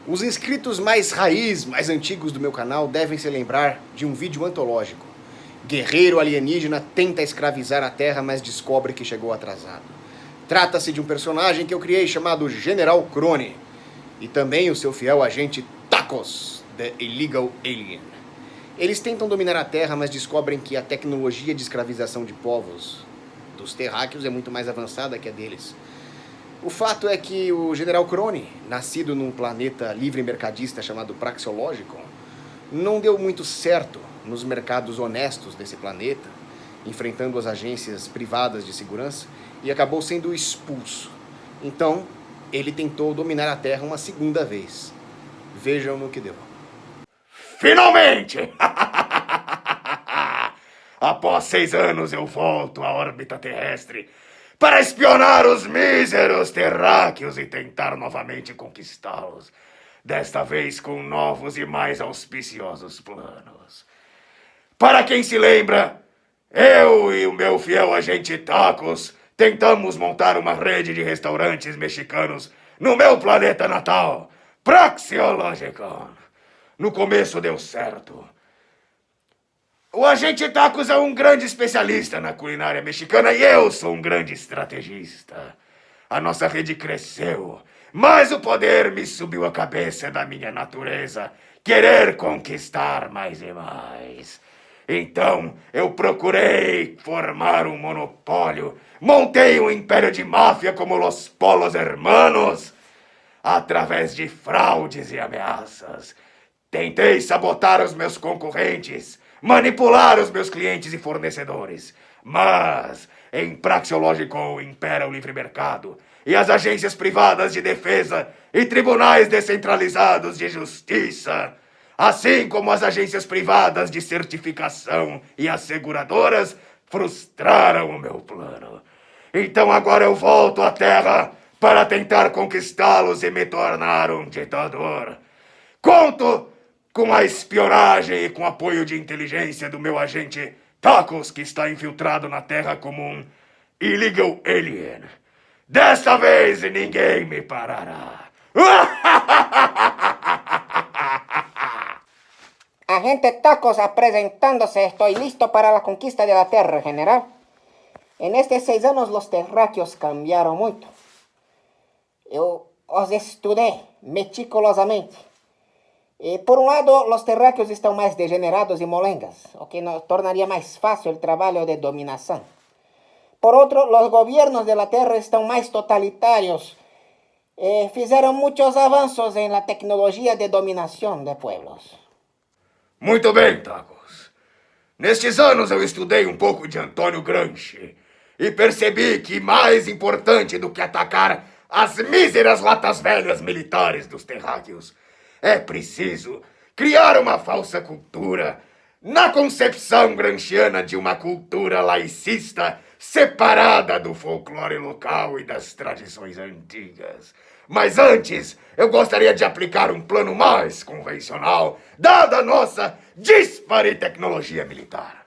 Os inscritos mais raiz, mais antigos do meu canal devem se lembrar de um vídeo antológico. Guerreiro alienígena tenta escravizar a Terra, mas descobre que chegou atrasado. Trata-se de um personagem que eu criei chamado General Crone. E também o seu fiel agente Tacos, The Illegal Alien. Eles tentam dominar a Terra, mas descobrem que a tecnologia de escravização de povos dos terráqueos é muito mais avançada que a deles. O fato é que o General Crone, nascido num planeta livre mercadista chamado Praxeológico, não deu muito certo nos mercados honestos desse planeta, enfrentando as agências privadas de segurança, e acabou sendo expulso. Então, ele tentou dominar a Terra uma segunda vez. Vejam no que deu. Finalmente! Após 6 anos eu volto à órbita terrestre para espionar os míseros terráqueos e tentar novamente conquistá-los. Desta vez com novos e mais auspiciosos planos. Para quem se lembra, eu e o meu fiel agente Tacos tentamos montar uma rede de restaurantes mexicanos no meu planeta natal, Praxeologicon. No começo deu certo. O agente Tacos é um grande especialista na culinária mexicana e eu sou um grande estrategista. A nossa rede cresceu, mas o poder me subiu a cabeça da minha natureza, querer conquistar mais e mais. Então eu procurei formar um monopólio, montei um império de máfia como Los Polos Hermanos, através de fraudes e ameaças. Tentei sabotar os meus concorrentes, manipular os meus clientes e fornecedores. Mas em Praxeológico impera o livre mercado e as agências privadas de defesa e tribunais descentralizados de justiça, assim como as agências privadas de certificação e asseguradoras, frustraram o meu plano. Então agora eu volto à Terra para tentar conquistá-los e me tornar um ditador. Conto com a espionagem e com o apoio de inteligência do meu agente Tacos, que está infiltrado na Terra como um illegal alien. Desta vez ninguém me parará. Agente Tacos apresentándose, estoy listo para la conquista de la Tierra, general. En estos 6 anos los terráqueos cambiaron mucho. Eu os estudei meticulosamente. E, por um lado, os terráqueos estão mais degenerados e molengas, o que tornaria mais fácil o trabalho de dominação. Por outro, os governos da Terra estão mais totalitários e fizeram muitos avanços em la tecnologia de dominação de pueblos. Muito bem, Tacos. Nestes anos eu estudei um pouco de Antônio Gramsci e percebi que mais importante do que atacar as míseras latas velhas militares dos terráqueos é preciso criar uma falsa cultura na concepção gramsciana de uma cultura laicista separada do folclore local e das tradições antigas. Mas antes, eu gostaria de aplicar um plano mais convencional, dada a nossa dispare tecnologia militar.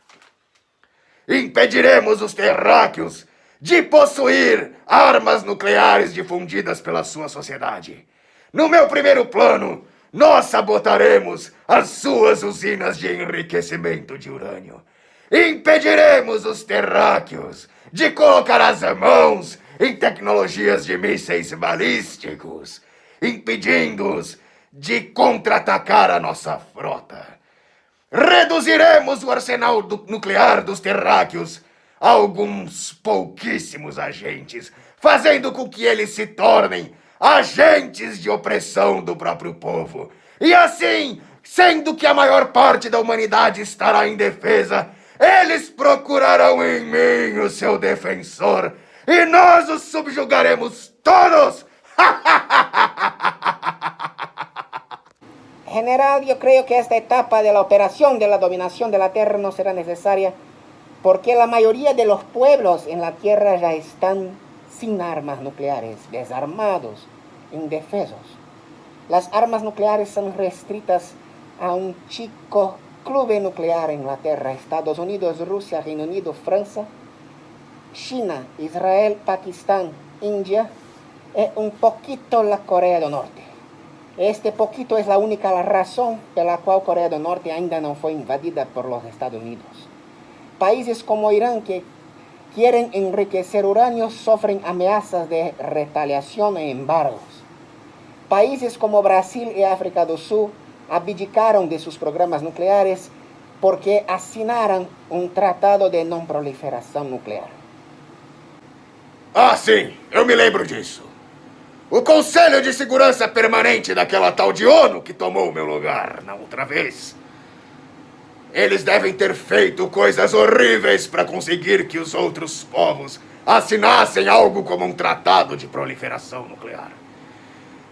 Impediremos os terráqueos de possuir armas nucleares difundidas pela sua sociedade. No meu primeiro plano, nós sabotaremos as suas usinas de enriquecimento de urânio. Impediremos os terráqueos de colocar as mãos em tecnologias de mísseis balísticos, impedindo-os de contra-atacar a nossa frota. Reduziremos o arsenal nuclear dos terráqueos a alguns pouquíssimos agentes, fazendo com que eles se tornem agentes de opressão do próprio povo. E assim, sendo que a maior parte da humanidade estará indefesa, eles procurarão em mim o seu defensor e nós os subjugaremos todos. General, yo creo que esta etapa de la operación de la dominación de la Tierra no será necesaria porque la mayoría de los pueblos en la Tierra ya están sin armas nucleares, desarmados, indefensos. Las armas nucleares son restritas a un chico club nuclear en la Tierra: Estados Unidos, Rusia, Reino Unido, Francia, China, Israel, Pakistán, India y un poquito la Corea del Norte. Este poquito es la única razón por la cual Corea del Norte ainda no fue invadida por los Estados Unidos. Países como Irán, que quieren enriquecer uranio, sufren amenazas de retaliación e embargos. Países como Brasil y África del Sur abdicaron de sus programas nucleares porque assinaram um tratado de não proliferação nuclear. Ah, sim, eu me lembro disso. O Conselho de Segurança Permanente daquela tal de ONU que tomou meu lugar na outra vez. Eles devem ter feito coisas horríveis para conseguir que os outros povos assinassem algo como um tratado de proliferação nuclear.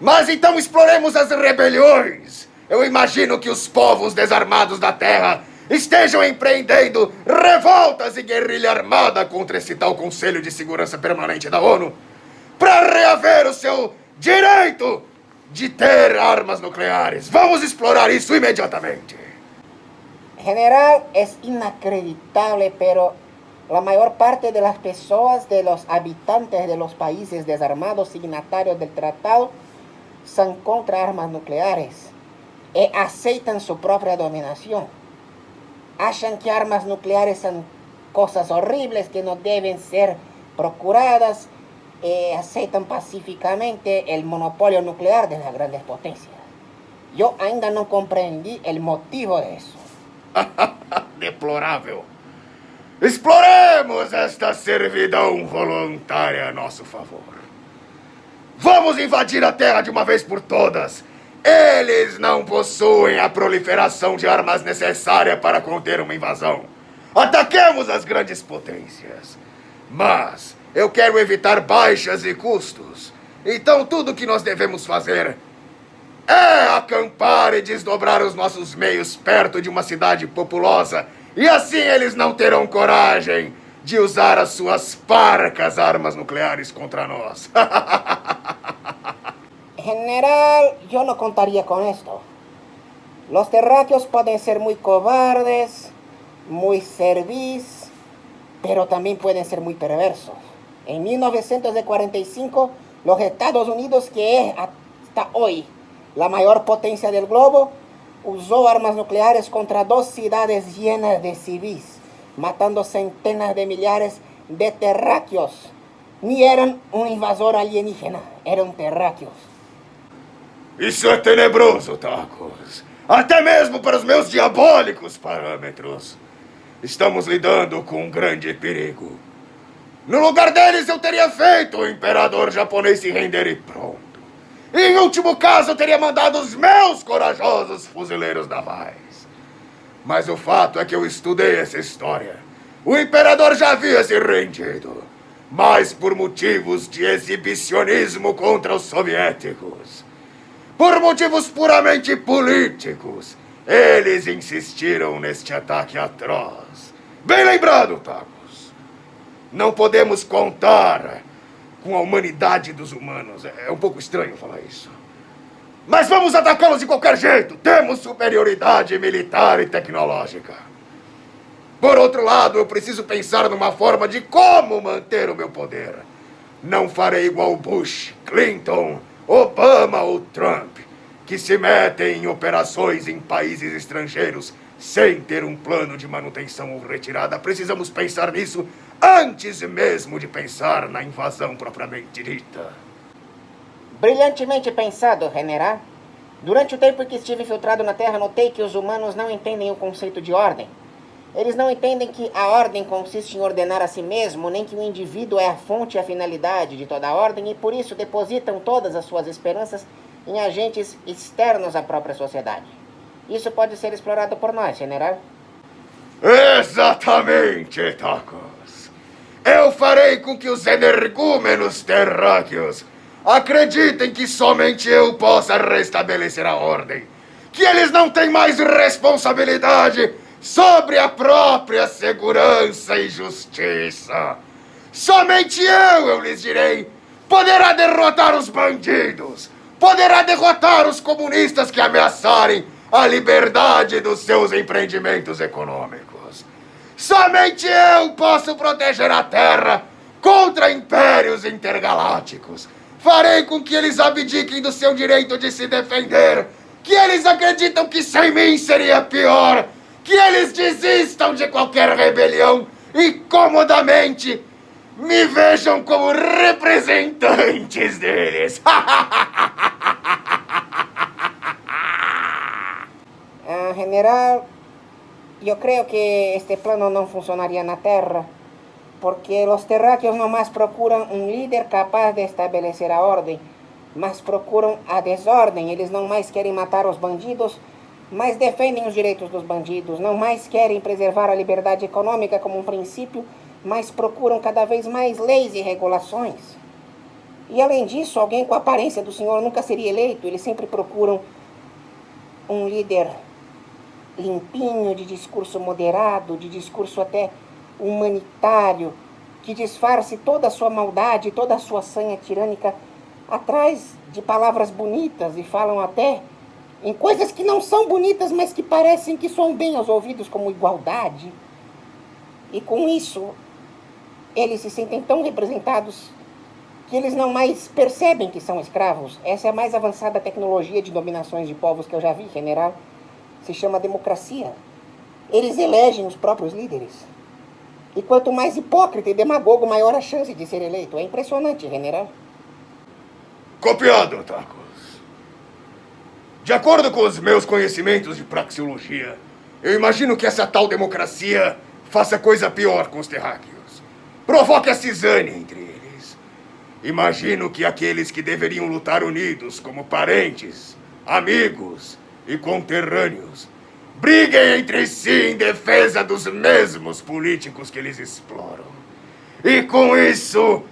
Mas então exploremos as rebeliões. Eu imagino que os povos desarmados da Terra estejam empreendendo revoltas e guerrilha armada contra esse tal Conselho de Segurança Permanente da ONU para reaver o seu direito de ter armas nucleares. Vamos explorar isso imediatamente. General, es inacreditable, pero la mayor parte de las personas, de los habitantes de los países desarmados signatarios del tratado, son contra armas nucleares y aceitan su propia dominación. Achan que armas nucleares son cosas horribles que no deben ser procuradas y aceitan pacíficamente el monopolio nuclear de las grandes potencias. Yo ainda no comprendí el motivo de eso. Deplorável. Exploremos esta servidão voluntária a nosso favor. Vamos invadir a Terra de uma vez por todas. Eles não possuem a proliferação de armas necessária para conter uma invasão. Ataquemos as grandes potências. Mas eu quero evitar baixas e custos. Então tudo o que nós devemos fazer é acampar e desdobrar os nossos meios perto de uma cidade populosa. E assim eles não terão coragem de usar as suas parcas armas nucleares contra nós. General, yo no contaría con esto. Los terráqueos pueden ser muy cobardes, muy serviles, pero también pueden ser muy perversos. En 1945, los Estados Unidos, que es hasta hoy la mayor potencia del globo, usó armas nucleares contra 2 ciudades llenas de civiles, matando centenas de millares de terráqueos. Ni eran un invasor alienígena, eran terráqueos. Isso é tenebroso, Tacos. Até mesmo para os meus diabólicos parâmetros. Estamos lidando com um grande perigo. No lugar deles, eu teria feito o imperador japonês se render e pronto. E, em último caso, eu teria mandado os meus corajosos fuzileiros navais. Mas o fato é que eu estudei essa história. O imperador já havia se rendido, mas por motivos de exibicionismo contra os soviéticos. Por motivos puramente políticos, eles insistiram neste ataque atroz. Bem lembrado, Tacos. Não podemos contar com a humanidade dos humanos. É um pouco estranho falar isso. Mas vamos atacá-los de qualquer jeito. Temos superioridade militar e tecnológica. Por outro lado, eu preciso pensar numa forma de como manter o meu poder. Não farei igual Bush, Clinton, Obama ou Trump, que se metem em operações em países estrangeiros sem ter um plano de manutenção ou retirada. Precisamos pensar nisso antes mesmo de pensar na invasão propriamente dita. Brilhantemente pensado, general. Durante o tempo que estive infiltrado na Terra, notei que os humanos não entendem o conceito de ordem. Eles não entendem que a ordem consiste em ordenar a si mesmo, nem que o indivíduo é a fonte e a finalidade de toda a ordem, e por isso depositam todas as suas esperanças em agentes externos à própria sociedade. Isso pode ser explorado por nós, general. Exatamente, Tacos. Eu farei com que os energúmenos terráqueos acreditem que somente eu possa restabelecer a ordem. Que eles não têm mais responsabilidade sobre a própria segurança e justiça. Somente eu lhes direi, poderá derrotar os bandidos, poderá derrotar os comunistas que ameaçarem a liberdade dos seus empreendimentos econômicos. Somente eu posso proteger a Terra contra impérios intergalácticos, Farei com que eles abdiquem do seu direito de se defender. Que eles acreditam que sem mim seria pior. Que eles desistam de qualquer rebelião e comodamente me vejam como representantes deles. General, yo creo que este plano no funcionaría en la Tierra, porque los terráqueos no más procuran un líder capaz de estabelecer a orden, mas procuram a desordem. Eles não mais querem matar os bandidos, mas defendem os direitos dos bandidos. Não mais querem preservar a liberdade econômica como um princípio, mas procuram cada vez mais leis e regulações. E além disso, alguém com a aparência do senhor nunca seria eleito. Eles sempre procuram um líder limpinho, de discurso moderado, de discurso até humanitário, que disfarce toda a sua maldade, toda a sua sanha tirânica atrás de palavras bonitas, e falam até em coisas que não são bonitas, mas que parecem que soam bem aos ouvidos, como igualdade. E com isso, eles se sentem tão representados que eles não mais percebem que são escravos. Essa é a mais avançada tecnologia de dominações de povos que eu já vi, general. Se chama democracia. Eles elegem os próprios líderes. E quanto mais hipócrita e demagogo, maior a chance de ser eleito. É impressionante, general. Copiado, Tacos. De acordo com os meus conhecimentos de praxeologia, eu imagino que essa tal democracia faça coisa pior com os terráqueos. Provoque a cisânia entre eles. Imagino que aqueles que deveriam lutar unidos como parentes, amigos e conterrâneos briguem entre si em defesa dos mesmos políticos que eles exploram. E com isso,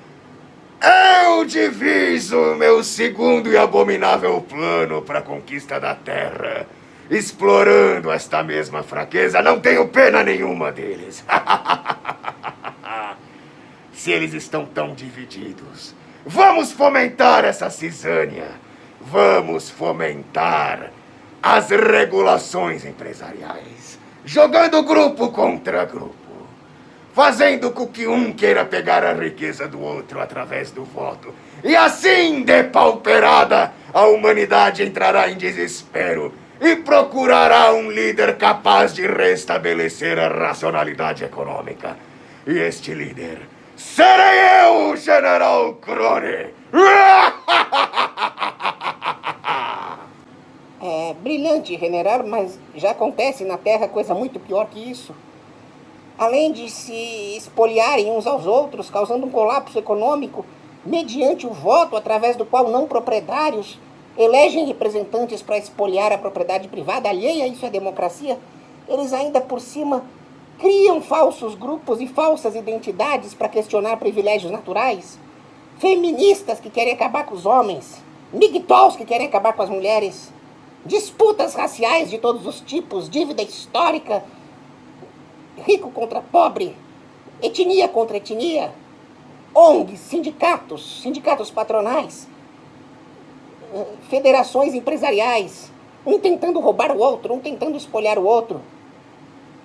eu diviso o meu segundo e abominável plano para a conquista da Terra, explorando esta mesma fraqueza. Não tenho pena nenhuma deles. Se eles estão tão divididos, vamos fomentar essa cisânia. Vamos fomentar as regulações empresariais, jogando grupo contra grupo, fazendo com que um queira pegar a riqueza do outro através do voto. E assim, depauperada, a humanidade entrará em desespero e procurará um líder capaz de restabelecer a racionalidade econômica. E este líder serei eu, General Crone! É brilhante, general, mas já acontece na Terra coisa muito pior que isso. Além de se espoliarem uns aos outros, causando um colapso econômico, mediante o voto através do qual não proprietários elegem representantes para espoliar a propriedade privada alheia, isso é democracia, eles ainda por cima criam falsos grupos e falsas identidades para questionar privilégios naturais, feministas que querem acabar com os homens, migtols que querem acabar com as mulheres, disputas raciais de todos os tipos, dívida histórica, rico contra pobre, etnia contra etnia, ONGs, sindicatos patronais, federações empresariais, um tentando roubar o outro, um tentando espolhar o outro.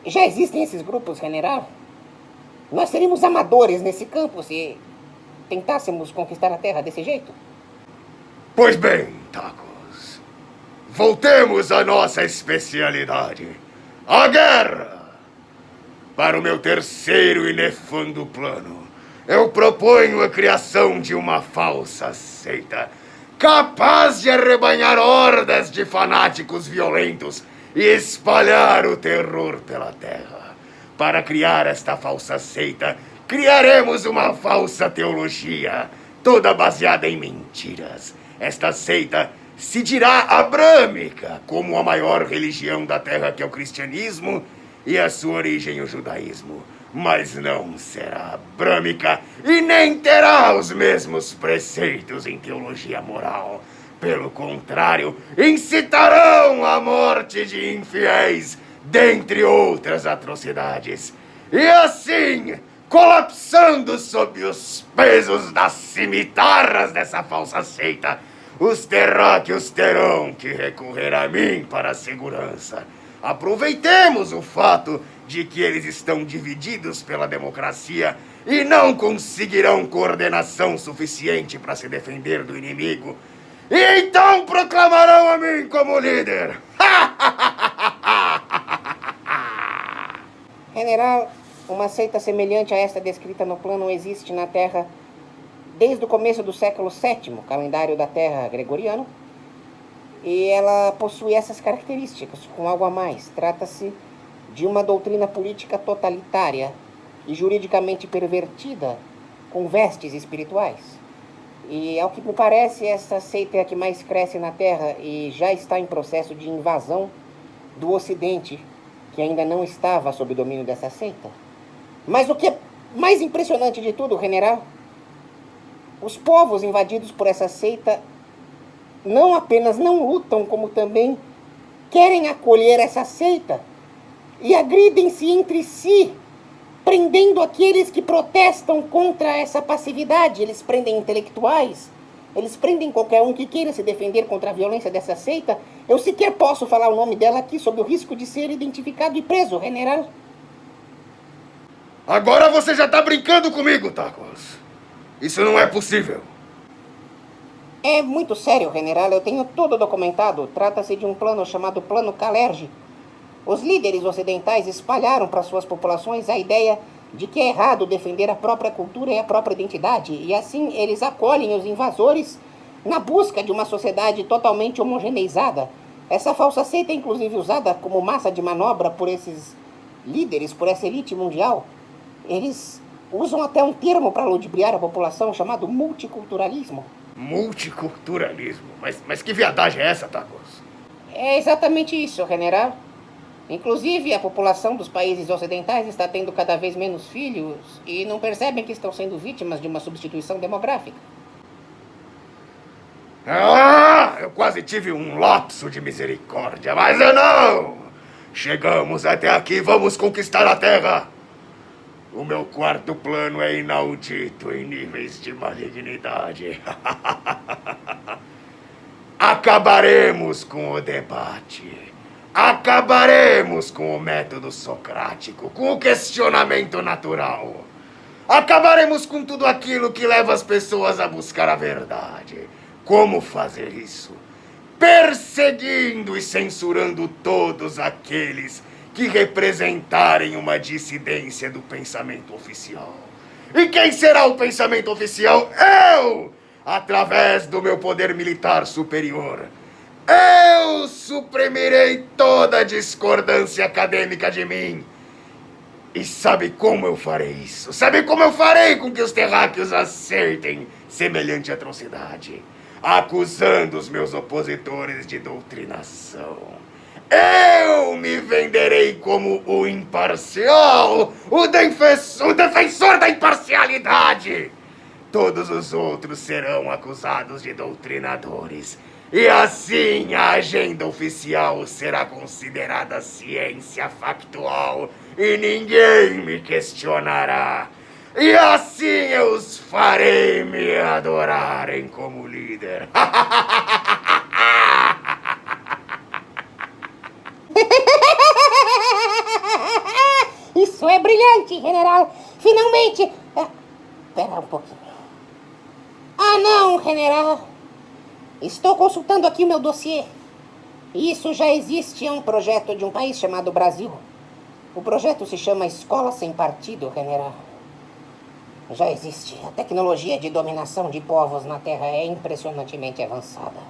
Já existem esses grupos, general. Nós seríamos amadores nesse campo se tentássemos conquistar a Terra desse jeito. Pois bem, Tacos, voltemos à nossa especialidade, a guerra. Para o meu terceiro e nefando plano, eu proponho a criação de uma falsa seita, capaz de arrebanhar hordas de fanáticos violentos e espalhar o terror pela terra. Para criar esta falsa seita, criaremos uma falsa teologia, toda baseada em mentiras. Esta seita se dirá abrâmica, como a maior religião da terra, que é o cristianismo, e a sua origem o judaísmo. Mas não será abrâmica e nem terá os mesmos preceitos em teologia moral. Pelo contrário, incitarão a morte de infiéis, dentre outras atrocidades. E assim, colapsando sob os pesos das cimitarras dessa falsa seita, os terráqueos terão que recorrer a mim para a segurança. Aproveitemos o fato de que eles estão divididos pela democracia e não conseguirão coordenação suficiente para se defender do inimigo. E então proclamarão a mim como líder. General, uma seita semelhante a esta descrita no plano existe na Terra desde o começo do século VII, calendário da Terra gregoriano, e ela possui essas características, com algo a mais. Trata-se de uma doutrina política totalitária e juridicamente pervertida, com vestes espirituais. E, ao que me parece, essa seita é a que mais cresce na Terra e já está em processo de invasão do Ocidente, que ainda não estava sob o domínio dessa seita. Mas o que é mais impressionante de tudo, general, os povos invadidos por essa seita não apenas não lutam, como também querem acolher essa seita e agridem-se entre si, prendendo aqueles que protestam contra essa passividade. Eles prendem intelectuais, eles prendem qualquer um que queira se defender contra a violência dessa seita. Eu sequer posso falar o nome dela aqui sob o risco de ser identificado e preso, general. Agora você já tá brincando comigo, Tacos. Isso não é possível. É muito sério, general. Eu tenho tudo documentado. Trata-se de um plano chamado Plano Kalergi. Os líderes ocidentais espalharam para suas populações a ideia de que é errado defender a própria cultura e a própria identidade, e assim eles acolhem os invasores na busca de uma sociedade totalmente homogeneizada. Essa falsa seita é inclusive usada como massa de manobra por esses líderes, por essa elite mundial. Eles usam até um termo para ludibriar a população chamado multiculturalismo. Multiculturalismo? Mas que viadagem é essa, Tacos? É exatamente isso, general. Inclusive, a população dos países ocidentais está tendo cada vez menos filhos e não percebem que estão sendo vítimas de uma substituição demográfica. Ah, eu quase tive um lapso de misericórdia, mas eu não! Chegamos até aqui, vamos conquistar a Terra! O meu quarto plano é inaudito em níveis de malignidade. Acabaremos com o debate. Acabaremos com o método socrático, com o questionamento natural. Acabaremos com tudo aquilo que leva as pessoas a buscar a verdade. Como fazer isso? Perseguindo e censurando todos aqueles que representarem uma dissidência do pensamento oficial. E quem será o pensamento oficial? Eu! Através do meu poder militar superior. Eu suprimirei toda a discordância acadêmica de mim. E sabe como eu farei isso? Sabe como eu farei com que os terráqueos aceitem semelhante atrocidade? Acusando os meus opositores de doutrinação. Eu me venderei como o imparcial, o defensor da imparcialidade. Todos os outros serão acusados de doutrinadores. E assim a agenda oficial será considerada ciência factual e ninguém me questionará. E assim eu os farei me adorarem como líder. Isso é brilhante, general. Finalmente... Espera um pouquinho. Ah, não, general. Estou consultando aqui o meu dossiê. Isso já existe, é um projeto de um país chamado Brasil. O projeto se chama Escola Sem Partido, general. Já existe. A tecnologia de dominação de povos na Terra é impressionantemente avançada.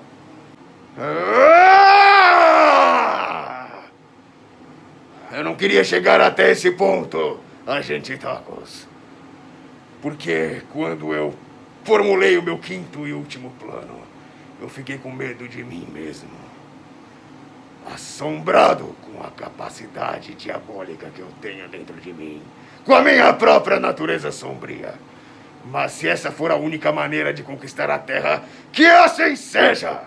Eu não queria chegar até esse ponto, agente Tacos. Porque quando eu formulei o meu quinto e último plano, eu fiquei com medo de mim mesmo. Assombrado com a capacidade diabólica que eu tenho dentro de mim. Com a minha própria natureza sombria. Mas se essa for a única maneira de conquistar a Terra, que assim seja!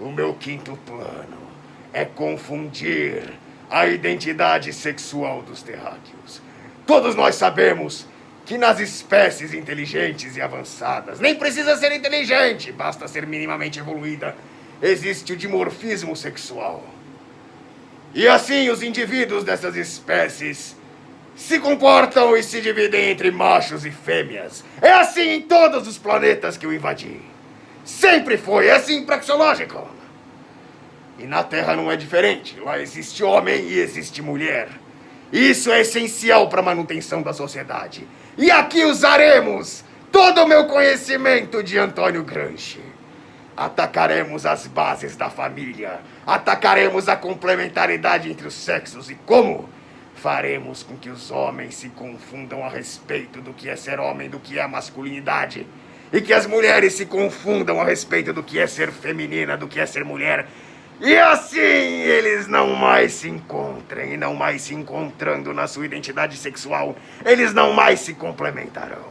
O meu quinto plano é confundir a identidade sexual dos terráqueos. Todos nós sabemos que nas espécies inteligentes e avançadas, nem precisa ser inteligente, basta ser minimamente evoluída, existe o dimorfismo sexual. E assim os indivíduos dessas espécies se comportam e se dividem entre machos e fêmeas. É assim em todos os planetas que eu invadi. Sempre foi, é assim praxeológico. E na Terra não é diferente. Lá existe homem e existe mulher. Isso é essencial para a manutenção da sociedade. E aqui usaremos todo o meu conhecimento de Antônio Gramsci. Atacaremos as bases da família. Atacaremos a complementaridade entre os sexos. E como? Faremos com que os homens se confundam a respeito do que é ser homem, do que é a masculinidade. E que as mulheres se confundam a respeito do que é ser feminina, do que é ser mulher. E assim eles não mais se encontrem, e não mais se encontrando na sua identidade sexual, eles não mais se complementarão.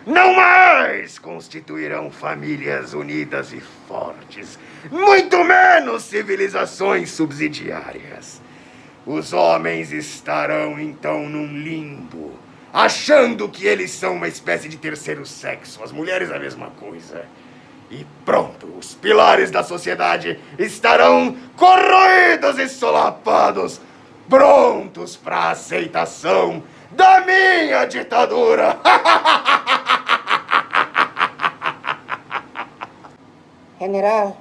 Não mais constituirão famílias unidas e fortes, muito menos civilizações subsidiárias. Os homens estarão então num limbo, achando que eles são uma espécie de terceiro sexo, as mulheres a mesma coisa. E pronto, os pilares da sociedade estarão corroídos e solapados, prontos para a aceitação da minha ditadura. General,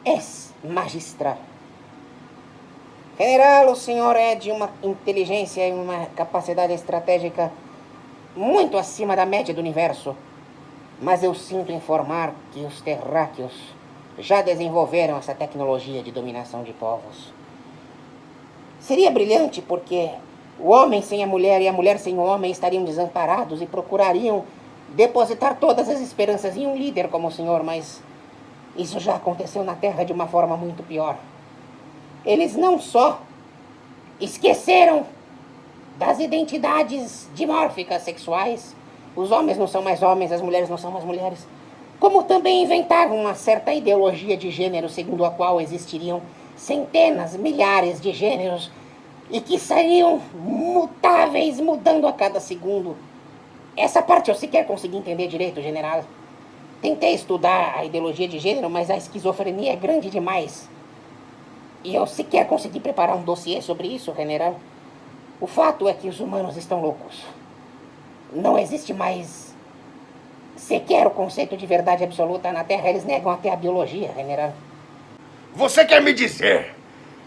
és magistral. General, o senhor é de uma inteligência e uma capacidade estratégica muito acima da média do universo. Mas eu sinto informar que os terráqueos já desenvolveram essa tecnologia de dominação de povos. Seria brilhante porque o homem sem a mulher e a mulher sem o homem estariam desamparados e procurariam depositar todas as esperanças em um líder como o senhor, mas isso já aconteceu na Terra de uma forma muito pior. Eles não só esqueceram das identidades dimórficas sexuais, os homens não são mais homens, as mulheres não são mais mulheres, como também inventaram uma certa ideologia de gênero segundo a qual existiriam centenas, milhares de gêneros e que seriam mutáveis, mudando a cada segundo. Essa parte eu sequer consegui entender direito, general. Tentei estudar a ideologia de gênero, mas a esquizofrenia é grande demais. E eu sequer consegui preparar um dossiê sobre isso, general. O fato é que os humanos estão loucos. Não existe mais sequer o conceito de verdade absoluta na Terra. Eles negam até a biologia, general. Você quer me dizer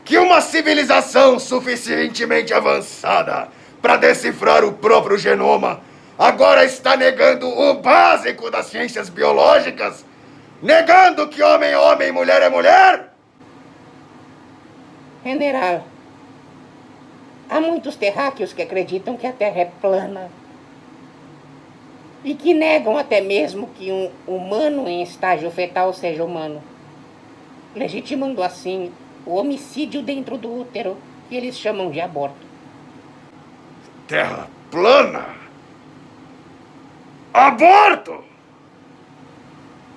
que uma civilização suficientemente avançada para decifrar o próprio genoma agora está negando o básico das ciências biológicas? Negando que homem é homem e mulher é mulher? General, há muitos terráqueos que acreditam que a Terra é plana e que negam até mesmo que um humano em estágio fetal seja humano, legitimando assim o homicídio dentro do útero, que eles chamam de aborto. Terra plana? Aborto?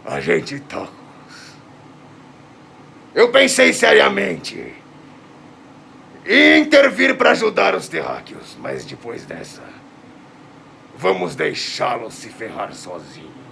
Agente Tacos, eu pensei seriamente em intervir para ajudar os terráqueos, mas depois dessa, vamos deixá-los se ferrar sozinhos.